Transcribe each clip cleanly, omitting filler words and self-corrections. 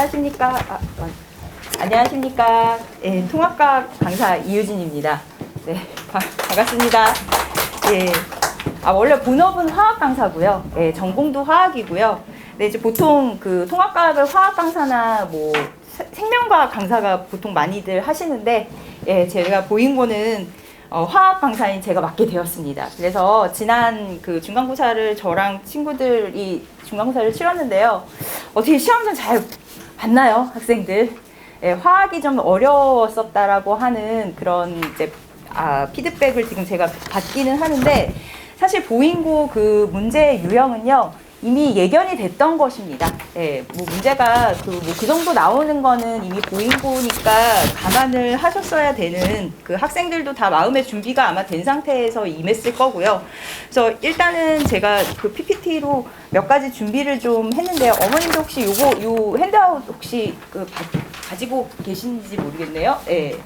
안녕하십니까. 안녕하십니까. 예, 통합과학 강사 이유진입니다. 네, 반갑습니다. 예, 원래 본업은 화학 강사고요. 예, 전공도 화학이고요. 네, 이제 보통 그 통합과학을 화학 강사나 뭐 생명과학 강사가 보통 많이들 하시는데, 예, 제가 보인고는 화학 강사인 제가 맡게 되었습니다. 그래서 지난 그 중간고사를 저랑 친구들이 중간고사를 치렀는데요. 어떻게 시험장 잘 봤나요, 학생들? 예, 화학이 좀 어려웠었다라고 하는 그런 이제 피드백을 지금 제가 받기는 하는데, 사실 보인고 그 문제의 유형은요 이미 예견이 됐던 것입니다. 예, 뭐 문제가 그 정도 나오는 거는 이미 보인고니까 감안을 하셨어야 되는, 그 학생들도 다 마음의 준비가 아마 된 상태에서 임했을 거고요. 그래서 일단은 제가 그 PPT로 몇 가지 준비를 좀 했는데요. 어머님도 혹시 요 핸드아웃 혹시 가지고 계신지 모르겠네요. 예.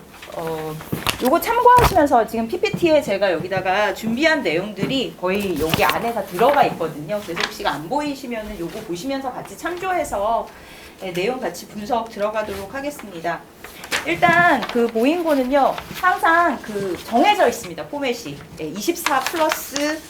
요거 참고하시면서 지금 PPT에 제가 여기다가 준비한 내용들이 거의 여기 안에 다 들어가 있거든요. 그래서 혹시 안 보이시면은 요거 보시면서 같이 참조해서 내용 같이 분석 들어가도록 하겠습니다. 일단 그 보인고는요 항상 그 정해져 있습니다. 포맷이 24 플러스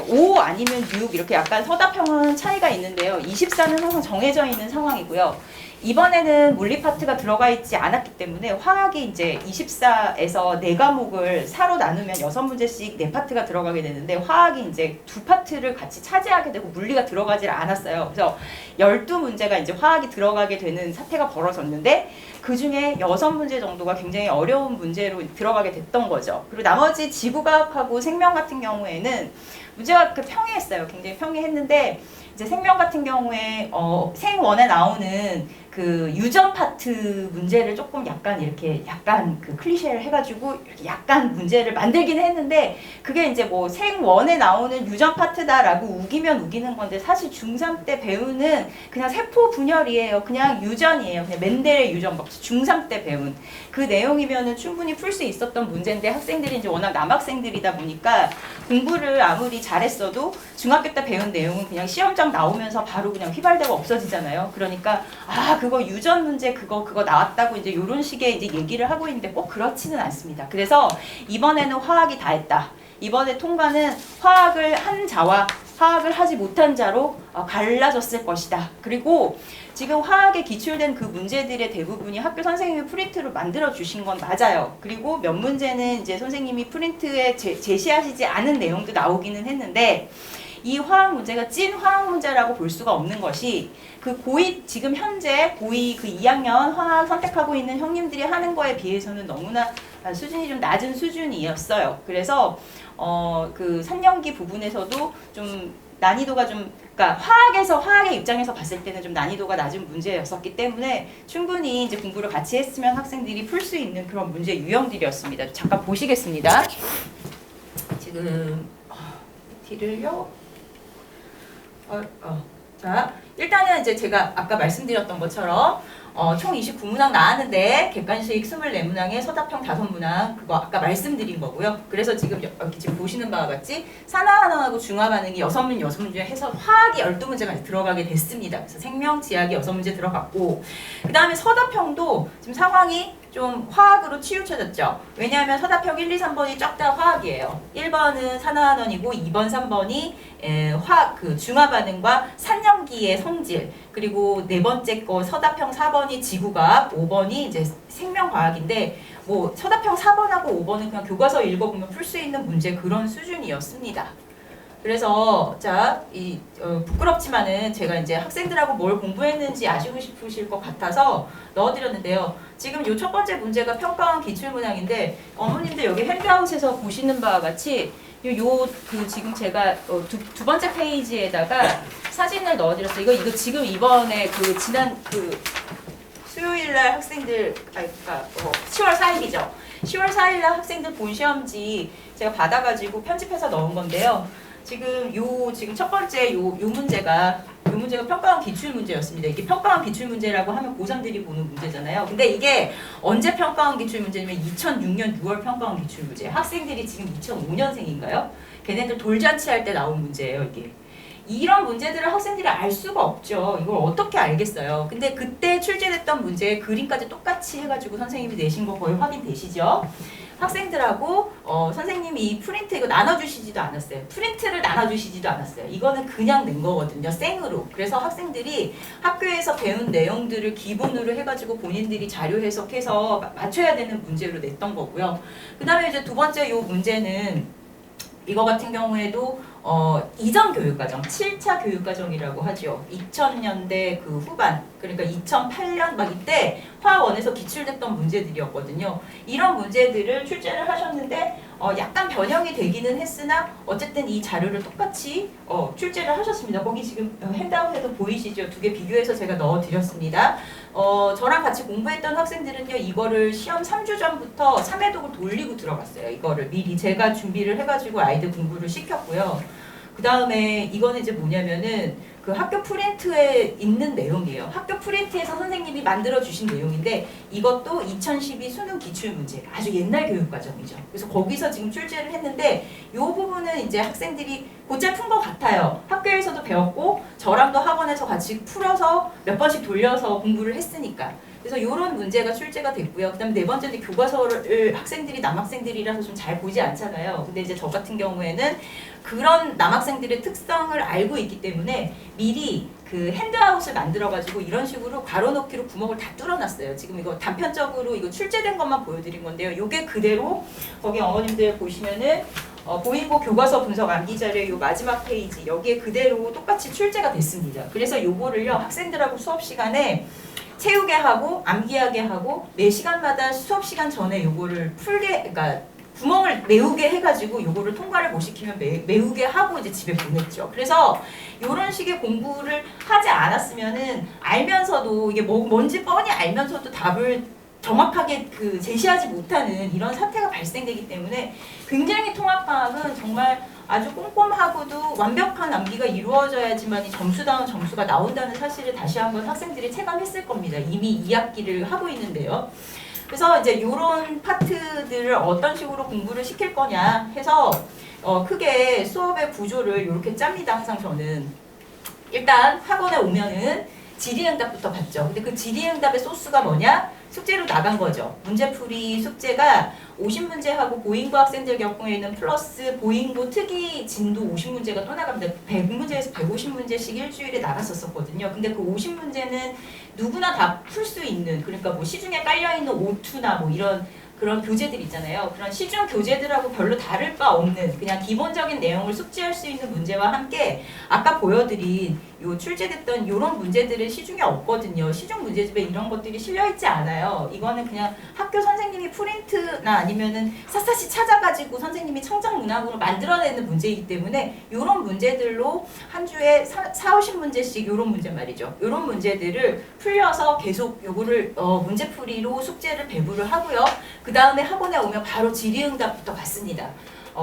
5 아니면 6 이렇게 약간 서답형은 차이가 있는데요. 24는 항상 정해져 있는 상황이고요. 이번에는 물리 파트가 들어가 있지 않았기 때문에 화학이 이제 24에서 4과목을 4로 나누면 6문제씩 4파트가 들어가게 되는데, 화학이 이제 2파트를 같이 차지하게 되고 물리가 들어가질 않았어요. 그래서 12문제가 이제 화학이 들어가게 되는 사태가 벌어졌는데, 그 중에 6문제 정도가 굉장히 어려운 문제로 들어가게 됐던 거죠. 그리고 나머지 지구과학하고 생명 같은 경우에는 문제가 평이했어요. 굉장히 평이했는데, 이제 생명 같은 경우에 생원에 나오는 그 유전 파트 문제를 조금 약간 이렇게 약간 그 클리셰를 해가지고 이렇게 약간 문제를 만들긴 했는데, 그게 이제 뭐 생원에 나오는 유전 파트다라고 우기면 우기는 건데, 사실 중3 때 배우는 그냥 세포 분열이에요. 그냥 유전이에요. 그냥 멘델의 유전 법칙. 중3 때 배운 그 내용이면은 충분히 풀 수 있었던 문제인데, 학생들이 이제 워낙 남학생들이다 보니까 공부를 아무리 잘했어도 중학교 때 배운 내용은 그냥 시험장 나오면서 바로 그냥 휘발되고 없어지잖아요. 그러니까 그거 유전 문제 그거 나왔다고 이제 이런 식의 이제 얘기를 하고 있는데 꼭 그렇지는 않습니다. 그래서 이번에는 화학이 다 했다. 이번에 통과는 화학을 한 자와 화학을 하지 못한 자로 갈라졌을 것이다. 그리고 지금 화학에 기출된 그 문제들의 대부분이 학교 선생님이 프린트로 만들어 주신 건 맞아요. 그리고 몇 문제는 이제 선생님이 프린트에 제시하시지 않은 내용도 나오기는 했는데, 이 화학 문제가 찐 화학 문제라고 볼 수가 없는 것이, 그 고2 지금 현재 고2 그 2학년 화학 선택하고 있는 형님들이 하는 거에 비해서는 너무나 수준이 좀 낮은 수준이었어요. 그래서 그 3년기 부분에서도 좀 난이도가 좀, 그러니까 화학의 입장에서 봤을 때는 좀 난이도가 낮은 문제였었기 때문에 충분히 이제 공부를 같이 했으면 학생들이 풀 수 있는 그런 문제 유형들이었습니다. 잠깐 보시겠습니다. 지금 T를요. 자, 일단은 이제 제가 아까 말씀드렸던 것처럼 총 29문항 나왔는데 객관식 24문항에 서답형 5문항, 그거 아까 말씀드린 거고요. 그래서 지금 여기 지금 보시는 바와 같이 산화반응하고 중화반응이 6문제 해서 화학이 12문제가 들어가게 됐습니다. 그래서 생명, 지학이 6문제 들어갔고, 그 다음에 서답형도 지금 상황이 좀 화학으로 치우쳐졌죠. 왜냐하면 서답형 1, 2, 3번이 쫙 다 화학이에요. 1번은 산화환원이고 2번, 3번이 그 중화반응과 산염기의 성질, 그리고 네 번째 거 서답형 4번이 지구과학, 5번이 이제 생명과학인데, 뭐 서답형 4번하고 5번은 그냥 교과서 읽어보면 풀 수 있는 문제 그런 수준이었습니다. 그래서 부끄럽지만은 제가 이제 학생들하고 뭘 공부했는지 아시고 싶으실 것 같아서 넣어드렸는데요. 지금 요 첫 번째 문제가 평가원 기출문항인데, 어머님들 여기 핸드아웃에서 보시는 바와 같이 지금 제가 두 번째 페이지에다가 사진을 넣어드렸어요. 이거 지금 이번에 지난 수요일날 학생들, 10월 4일이죠. 10월 4일날 학생들 본 시험지 제가 받아가지고 편집해서 넣은 건데요. 지금 첫 번째 요 문제가 평가원 기출 문제였습니다. 이게 평가원 기출 문제라고 하면 고3들이 보는 문제잖아요. 근데 이게 언제 평가원 기출 문제냐면 2006년 6월 평가원 기출 문제. 학생들이 지금 2005년생인가요? 걔네들 돌잔치 할 때 나온 문제예요, 이게. 이런 문제들을 학생들이 알 수가 없죠. 이걸 어떻게 알겠어요. 근데 그때 출제됐던 문제 그림까지 똑같이 해가지고 선생님이 내신 거 거의 확인되시죠? 학생들하고 선생님이 이 프린트 이거 나눠주시지도 않았어요. 프린트를 나눠주시지도 않았어요. 이거는 그냥 낸 거거든요. 생으로. 그래서 학생들이 학교에서 배운 내용들을 기본으로 해가지고 본인들이 자료 해석해서 맞춰야 되는 문제로 냈던 거고요. 그 다음에 이제 두 번째 요 문제는 이거 같은 경우에도 이전 교육과정, 7차 교육과정이라고 하죠. 2000년대 그 후반, 그러니까 2008년 막 이때 화원에서 기출됐던 문제들이었거든요. 이런 문제들을 출제를 하셨는데 약간 변형이 되기는 했으나 어쨌든 이 자료를 똑같이 출제를 하셨습니다. 거기 지금 핸드아웃에도 보이시죠? 두 개 비교해서 제가 넣어드렸습니다. 저랑 같이 공부했던 학생들은요, 이거를 시험 3주 전부터 3회독을 돌리고 들어갔어요. 이거를 미리 제가 준비를 해가지고 아이들 공부를 시켰고요. 그 다음에 이거는 이제 뭐냐면은 그 학교 프린트에 있는 내용이에요. 학교 프린트에서 선생님이 만들어 주신 내용인데 이것도 2012 수능 기출 문제, 아주 옛날 교육 과정이죠. 그래서 거기서 지금 출제를 했는데 이 부분은 이제 학생들이 곧잘 푼 것 같아요. 학교에서도 배웠고 저랑도 학원에서 같이 풀어서 몇 번씩 돌려서 공부를 했으니까. 그래서 이런 문제가 출제가 됐고요. 그 다음에 네 번째는 교과서를 학생들이 남학생들이라서 좀 잘 보지 않잖아요. 근데 이제 저 같은 경우에는 그런 남학생들의 특성을 알고 있기 때문에 미리 그 핸드아웃을 만들어가지고 이런 식으로 괄호넣기로 구멍을 다 뚫어놨어요. 지금 이거 단편적으로 이거 출제된 것만 보여드린 건데요. 요게 그대로 거기 어머님들 보시면은 보인고 교과서 분석 암기 자료 요 마지막 페이지 여기에 그대로 똑같이 출제가 됐습니다. 그래서 요거를요 학생들하고 수업 시간에 채우게 하고 암기하게 하고 매 시간마다 수업 시간 전에 요거를 풀게, 그러니까 구멍을 메우게 해가지고 요거를 통과를 못 시키면 메우게 하고 이제 집에 보냈죠. 그래서 요런 식의 공부를 하지 않았으면은 알면서도 이게 뭔지 뻔히 알면서도 답을 정확하게 그 제시하지 못하는 이런 사태가 발생되기 때문에 굉장히 통합과학은 정말 아주 꼼꼼하고도 완벽한 암기가 이루어져야지만 이 점수다운 점수가 나온다는 사실을 다시 한번 학생들이 체감했을 겁니다. 이미 2학기를 하고 있는데요. 그래서 이제 이런 파트들을 어떤 식으로 공부를 시킬 거냐 해서 크게 수업의 구조를 이렇게 짭니다. 항상 저는 일단 학원에 오면은 질의응답부터 받죠. 근데 그 질의응답의 소스가 뭐냐? 숙제로 나간 거죠. 문제풀이 숙제가 50문제하고 보잉고 학생들 경우에는 플러스 보잉고 특이 진도 50문제가 또 나갑니다. 100문제에서 150문제씩 일주일에 나갔었거든요. 근데 그 50문제는 누구나 다 풀 수 있는, 그러니까 뭐 시중에 깔려있는 오투나 뭐 이런 그런 교재들 있잖아요. 그런 시중 교재들하고 별로 다를 바 없는 그냥 기본적인 내용을 숙지할 수 있는 문제와 함께 아까 보여드린 요 출제됐던 요런 문제들은 시중에 없거든요. 시중 문제집에 이런 것들이 실려있지 않아요. 이거는 그냥 학교 선생님이 프린트나 아니면은 샅샅이 찾아가지고 선생님이 창작 문학으로 만들어내는 문제이기 때문에 요런 문제들로 한 주에 40-50문제씩 요런 문제 말이죠. 요런 문제들을 풀려서 계속 요거를 문제풀이로 숙제를 배부를 하고요. 그 다음에 학원에 오면 바로 질의응답부터 받습니다.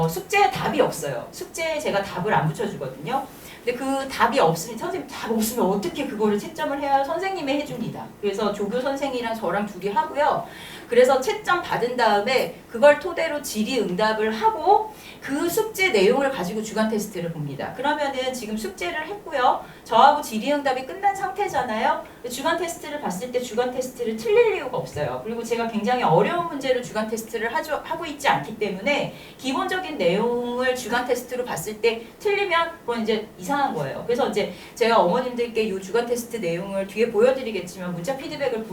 숙제에 답이 없어요. 숙제에 제가 답을 안 붙여주거든요. 근데 그 답이 없으면 선생님 답 없으면 어떻게 그거를 채점을 해야 선생님이 해줍니다. 그래서 조교 선생이랑 저랑 둘이 하고요. 그래서 채점 받은 다음에 그걸 토대로 질의응답을 하고 그 숙제 내용을 가지고 주간 테스트를 봅니다. 그러면은 지금 숙제를 했고요. 저하고 질의응답이 끝난 상태잖아요. 주간 테스트를 봤을 때 주간 테스트를 틀릴 이유가 없어요. 그리고 제가 굉장히 어려운 문제를 주간 테스트를 하고 있지 않기 때문에 기본적인 내용을 주간 테스트로 봤을 때 틀리면 그건 이제 이상한 거예요. 그래서 이제 제가 어머님들께 이 주간 테스트 내용을 뒤에 보여드리겠지만 문자 피드백을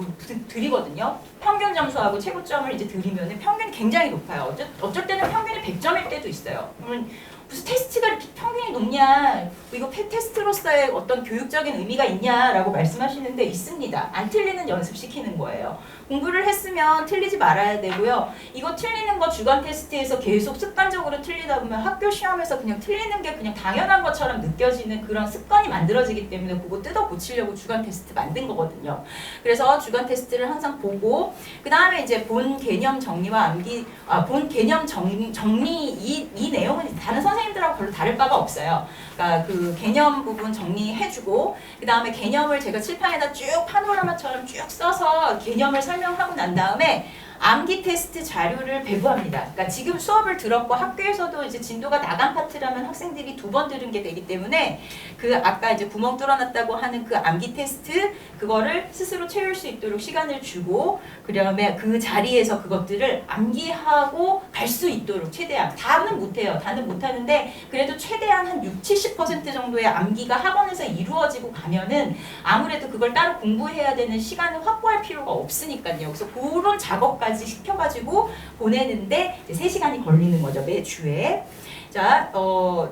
드리거든요. 평균 점수하고 최고점을 이제 드리면 평균이 굉장히 높아요. 어쩔 때는 평균이 100점일 때도 있어요. 그러면 무슨 테스트가 이렇게 평균이 높냐, 이거 테스트로서의 어떤 교육적인 의미가 있냐라고 말씀하시는데 있습니다. 안 틀리는 연습시키는 거예요. 공부를 했으면 틀리지 말아야 되고요. 이거 틀리는 거 주간 테스트에서 계속 습관적으로 틀리다 보면 학교 시험에서 그냥 틀리는 게 그냥 당연한 것처럼 느껴지는 그런 습관이 만들어지기 때문에 그거 뜯어 고치려고 주간 테스트 만든 거거든요. 그래서 주간 테스트를 항상 보고 그 다음에 이제 본 개념 정리와 암기, 본 개념 정리 이 내용은 다른 선생님들하고 별로 다를 바가 없어요. 그러니까 그 개념 부분 정리해주고 그 다음에 개념을 제가 칠판에다 쭉 파노라마처럼 쭉 써서 개념을 설명하고 난 다음에 암기 테스트 자료를 배부합니다. 그러니까 지금 수업을 들었고 학교에서도 이제 진도가 나간 파트라면 학생들이 2번 들은 게 되기 때문에 그 아까 이제 구멍 뚫어놨다고 하는 그 암기 테스트 그거를 스스로 채울 수 있도록 시간을 주고 그다음에 그 자리에서 그것들을 암기하고 갈 수 있도록 최대한 다는 못해요. 다는 못하는데 그래도 최대한 한 60-70% 정도의 암기가 학원에서 이루어지고 가면은 아무래도 그걸 따로 공부해야 되는 시간을 확보할 필요가 없으니까요. 그래서 그런 작업까지 시켜가지고 보내는데 이제 3시간이 걸리는 거죠. 매주에. 자,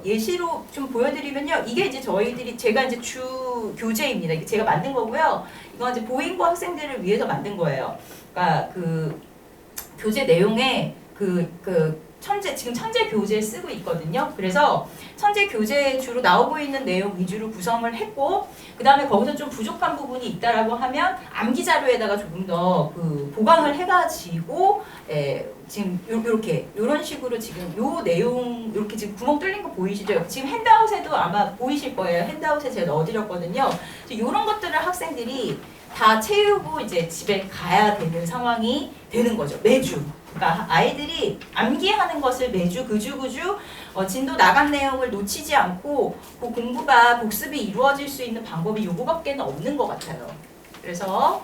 예시로 좀 보여드리면요. 이게 이제 제가 이제 주 교재입니다. 이게 제가 만든 거고요. 이건 이제 보잉고 학생들을 위해서 만든 거예요. 그러니까 그 교재 내용에 지금 천재 교재 쓰고 있거든요. 그래서 천재 교재에 주로 나오고 있는 내용 위주로 구성을 했고, 그 다음에 거기서 좀 부족한 부분이 있다라고 하면 암기 자료에다가 조금 더 보강을 해가지고, 지금 요런 식으로 지금 요 내용, 이렇게 지금 구멍 뚫린 거 보이시죠? 지금 핸드아웃에도 아마 보이실 거예요. 핸드아웃에 제가 넣어드렸거든요. 요런 것들을 학생들이 다 채우고 이제 집에 가야 되는 상황이 되는 거죠. 매주. 그러니까 아이들이 암기하는 것을 매주 그주 진도 나간 내용을 놓치지 않고 그 공부가 복습이 이루어질 수 있는 방법이 요거밖에는 없는 것 같아요. 그래서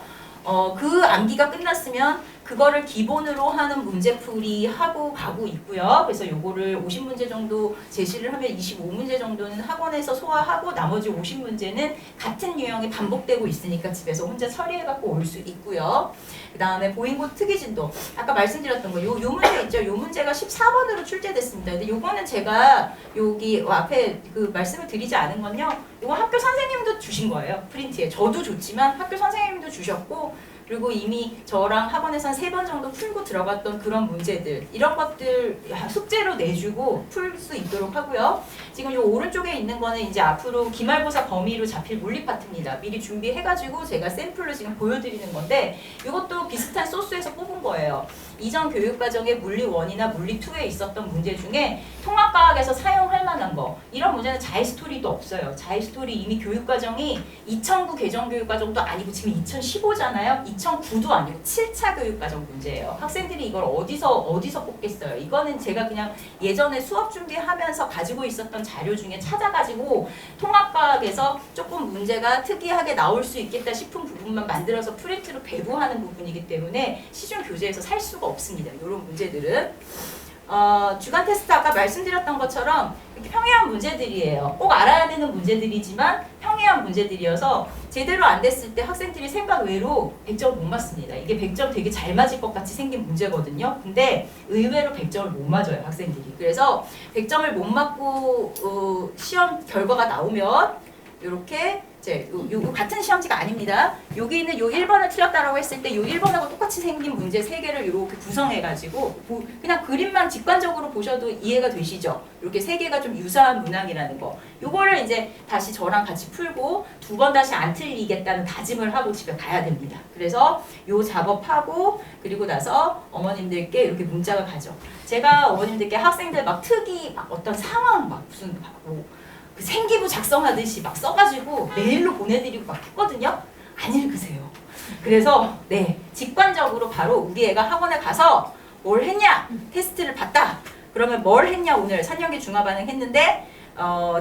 그 암기가 끝났으면 그거를 기본으로 하는 문제풀이 하고 가고 있고요. 그래서 요거를 50문제 정도 제시를 하면 25문제 정도는 학원에서 소화하고 나머지 50문제는 같은 유형이 반복되고 있으니까 집에서 혼자 처리해갖고 올 수 있고요. 그 다음에 보잉고 특이진도 아까 말씀드렸던 거 요 문제 있죠. 요 문제가 14번으로 출제됐습니다. 근데 요거는 제가 여기 앞에 말씀을 드리지 않은 건요. 요거 학교 선생님도 주신 거예요. 프린트에. 저도 줬지만 학교 선생님도 주셨고 그리고 이미 저랑 학원에서 한 3번 정도 풀고 들어갔던 그런 문제들 이런 것들 숙제로 내주고 풀 수 있도록 하고요. 지금 이 오른쪽에 있는 거는 이제 앞으로 기말고사 범위로 잡힐 물리 파트입니다. 미리 준비해가지고 제가 샘플로 지금 보여드리는 건데 이것도 비슷한 소스에서 뽑은 거예요. 이전 교육과정의 물리 1이나 물리 2에 있었던 문제 중에 통합과학에서 사용할 만한 거 이런 문제는 자이스토리도 없어요. 자이스토리 이미 교육과정이 2009 개정교육과정도 아니고 지금 2015잖아요. 2009도 아니고 7차 교육과정 문제예요. 학생들이 이걸 어디서 뽑겠어요. 이거는 제가 그냥 예전에 수업 준비하면서 가지고 있었던 자료 중에 찾아가지고 통합과학에서 조금 문제가 특이하게 나올 수 있겠다 싶은 부분만 만들어서 프린트로 배부하는 부분이기 때문에 시중 교재에서 살 수가 없습니다. 이런 문제들은 주간 테스트 아까 말씀드렸던 것처럼 이렇게 평이한 문제들이에요. 꼭 알아야 되는 문제들이지만 평이한 문제들이어서 제대로 안 됐을 때 학생들이 생각 외로 100점 못 맞습니다. 이게 100점 되게 잘 맞을 것 같이 생긴 문제거든요. 근데 의외로 100점을 못 맞아요, 학생들이. 그래서 100점을 못 맞고 시험 결과가 나오면 이렇게 이제 요 같은 시험지가 아닙니다. 여기는 요 1번을 틀렸다라고 했을 때 요 1번하고 똑같이 생긴 문제 3개를 이렇게 구성해가지고 그냥 그림만 직관적으로 보셔도 이해가 되시죠? 이렇게 3개가 좀 유사한 문항이라는 거. 요거를 이제 다시 저랑 같이 풀고 2번 다시 안 틀리겠다는 다짐을 하고 집에 가야 됩니다. 그래서 요 작업하고 그리고 나서 어머님들께 이렇게 문자가 가죠. 제가 어머님들께 학생들 막 어떤 상황 무슨 그 생기부 작성하듯이 막 써가지고 메일로 보내드리고 막 했거든요. 안 읽으세요. 그래서 직관적으로 바로 우리 애가 학원에 가서 뭘 했냐? 테스트를 봤다. 그러면 뭘 했냐? 오늘 4학기 중화반응 했는데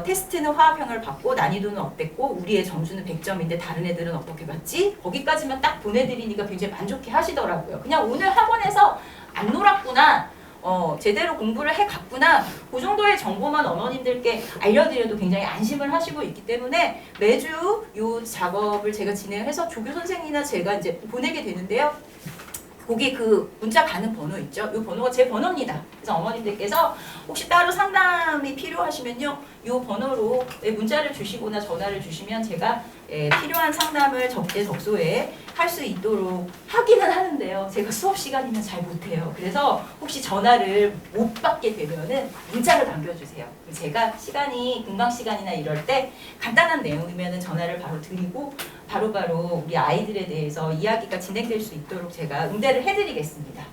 테스트는 화합형을 받고 난이도는 어땠고 우리 애 점수는 100점인데 다른 애들은 어떻게 봤지? 거기까지만 딱 보내드리니까 굉장히 만족해 하시더라고요. 그냥 오늘 학원에서 안 놀았구나. 제대로 공부를 해갔구나. 그 정도의 정보만 어머님들께 알려드려도 굉장히 안심을 하시고 있기 때문에 매주 이 작업을 제가 진행해서 조교 선생이나 제가 이제 보내게 되는데요. 거기 그 문자 가는 번호 있죠? 이 번호가 제 번호입니다. 그래서 어머님들께서 혹시 따로 상담이 필요하시면요. 이 번호로 문자를 주시거나 전화를 주시면 제가 필요한 상담을 적재적소에 할 수 있도록 하기는 하는데요. 제가 수업 시간이면 잘 못해요. 그래서 혹시 전화를 못 받게 되면은 문자를 남겨주세요. 제가 시간이 공강 시간이나 이럴 때 간단한 내용이면은 전화를 바로 드리고 바로바로 우리 아이들에 대해서 이야기가 진행될 수 있도록 제가 응대를 해드리겠습니다.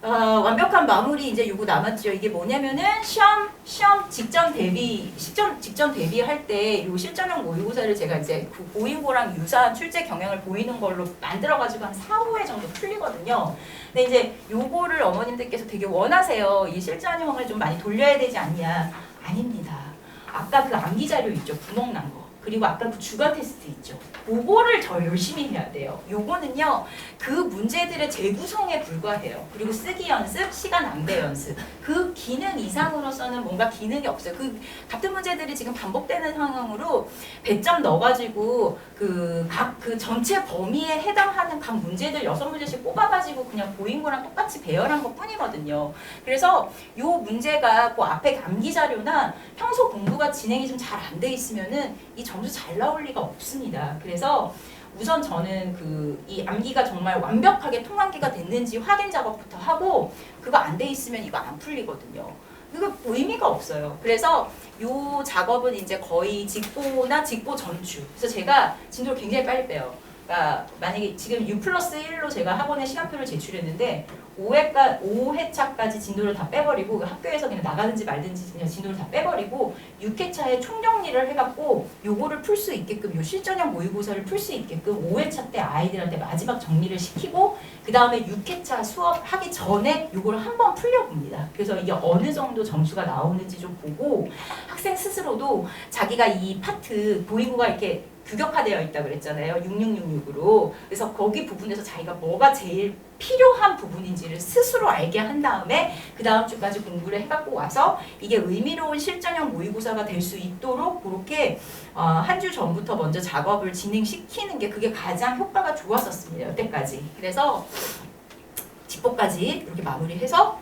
완벽한 마무리 이제 요거 남았죠. 이게 뭐냐면은 시험 직전 대비할 때 요 실전형 모의고사를 제가 이제 그 보인고랑 유사한 출제 경향을 보이는 걸로 만들어가지고 한 4, 5회 정도 풀리거든요. 근데 이제 요거를 어머님들께서 되게 원하세요. 이 실전형을 좀 많이 돌려야 되지 않냐. 아닙니다. 아까 그 암기 자료 있죠. 구멍 난 거. 그리고 아까 그 주간 테스트 있죠. 그거를 더 열심히 해야 돼요. 요거는요. 그 문제들의 재구성에 불과해요. 그리고 쓰기 연습, 시간 낭비 연습. 그 기능 이상으로서는 뭔가 기능이 없어요. 그 같은 문제들이 지금 반복되는 상황으로 배점 넣어가지고 그 전체 범위에 해당하는 각 문제들 6문제씩 뽑아가지고 그냥 보인 거랑 똑같이 배열한 것 뿐이거든요. 그래서 요 문제가 그 앞에 암기 자료나 평소 공부가 진행이 좀 잘 안 돼 있으면은 이 점수 잘 나올 리가 없습니다. 그래서 우선 저는 이 암기가 정말 완벽하게 통암기가 됐는지 확인 작업부터 하고 그거 안 돼 있으면 이거 안 풀리거든요. 이거 의미가 없어요. 그래서 요 작업은 이제 거의 직보나 직보 전주. 그래서 제가 진도를 굉장히 빨리 빼요. 그러니까 만약에 지금 U+1로 제가 학원에 시간표를 제출했는데 5회차까지 진도를 다 빼버리고 학교에서 그냥 나가든지 말든지 그냥 진도를 다 빼버리고 6회차에 총정리를 해갖고 요거를 풀 수 있게끔 요 실전형 모의고사를 풀 수 있게끔 5회차 때 아이들한테 마지막 정리를 시키고 그 다음에 6회차 수업 하기 전에 요거를 한번 풀려봅니다. 그래서 이게 어느 정도 점수가 나오는지 좀 보고 학생 스스로도 자기가 이 파트 보이고가 이렇게 규격화되어 있다고 그랬잖아요. 6666으로. 그래서 거기 부분에서 자기가 뭐가 제일 필요한 부분인지를 스스로 알게 한 다음에 그 다음 주까지 공부를 해갖고 와서 이게 의미로운 실전형 모의고사가 될 수 있도록 그렇게 한 주 전부터 먼저 작업을 진행시키는 게 그게 가장 효과가 좋았었습니다. 여태까지. 그래서 직보까지 이렇게 마무리해서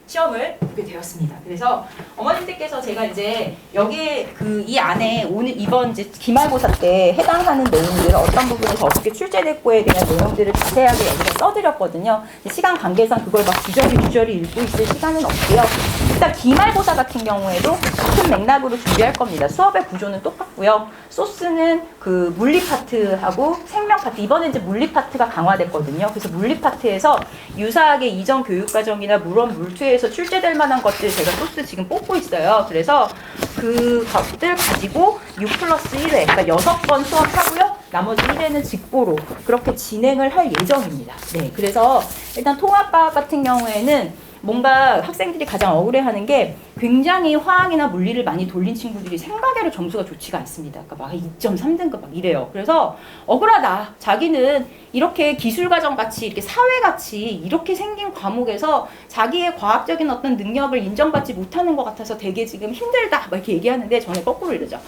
시험을 보게 되었습니다. 그래서 어머님들께서 제가 이제 여기에 이 안에 오늘 이번 이제 기말고사 때 해당하는 내용들을 어떤 부분에서 어떻게 출제됐고에 대한 내용들을 자세하게 여기다 써드렸거든요. 시간 관계상 그걸 막 주저리 읽고 있을 시간은 없고요. 일단 기말고사 같은 경우에도 같은 맥락으로 준비할 겁니다. 수업의 구조는 똑같고요. 소스는 그 물리 파트하고 생명 파트, 이번에 이제 물리 파트가 강화됐거든요. 그래서 물리 파트에서 유사하게 이전 교육과정이나 물원 물투에서 출제될 만한 것들 제가 소스 지금 뽑고 있어요. 그래서 그 것들 가지고 6+1회, 그러니까 6번 수업하고요. 나머지 1회는 직보로 그렇게 진행을 할 예정입니다. 네, 그래서 일단 통합과학 같은 경우에는 뭔가 학생들이 가장 억울해하는 게 굉장히 화학이나 물리를 많이 돌린 친구들이 생각외로 점수가 좋지가 않습니다. 그러니까 막 2.3등급 막 이래요. 그래서 억울하다. 자기는 이렇게 기술과정 같이 이렇게 사회같이 이렇게 생긴 과목에서 자기의 과학적인 어떤 능력을 인정받지 못하는 것 같아서 되게 지금 힘들다 막 이렇게 얘기하는데 저는 거꾸로 이러죠.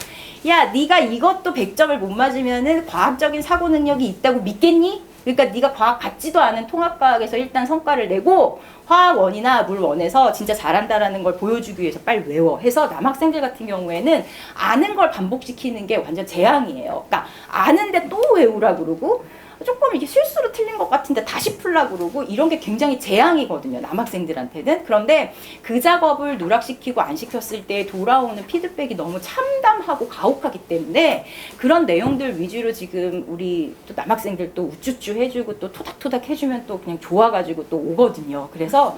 야, 네가 이것도 100점을 못 맞으면은 과학적인 사고 능력이 있다고 믿겠니? 그러니까 네가 과학 같지도 않은 통합과학에서 일단 성과를 내고 화학원이나 물원에서 진짜 잘한다라는 걸 보여주기 위해서 빨리 외워 해서 남학생들 같은 경우에는 아는 걸 반복시키는 게 완전 재앙이에요. 그러니까 아는데 또 외우라 그러고 조금 이게 실수로 틀린 것 같은데 다시 풀라 그러고 이런 게 굉장히 재앙이거든요. 남학생들한테는. 그런데 그 작업을 누락시키고 안 시켰을 때 돌아오는 피드백이 너무 참담하고 가혹하기 때문에 그런 내용들 위주로 지금 우리 또 남학생들 또 우쭈쭈 해주고 또 토닥토닥 해주면 또 그냥 좋아가지고 또 오거든요. 그래서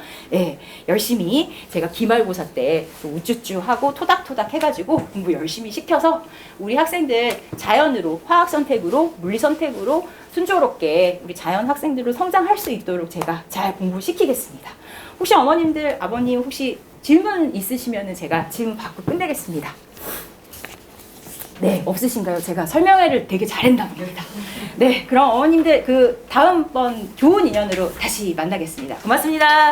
열심히 제가 기말고사 때 또 우쭈쭈 하고 토닥토닥 해가지고 공부 열심히 시켜서 우리 학생들 자연으로 화학 선택으로 물리 선택으로 순조롭게 우리 자연 학생들로 성장할 수 있도록 제가 잘 공부시키겠습니다. 혹시 어머님들, 아버님 혹시 질문 있으시면 제가 질문 받고 끝내겠습니다. 네, 없으신가요? 제가 설명회를 되게 잘했나 봅니다. 네, 그럼 어머님들 다음번 좋은 인연으로 다시 만나겠습니다. 고맙습니다.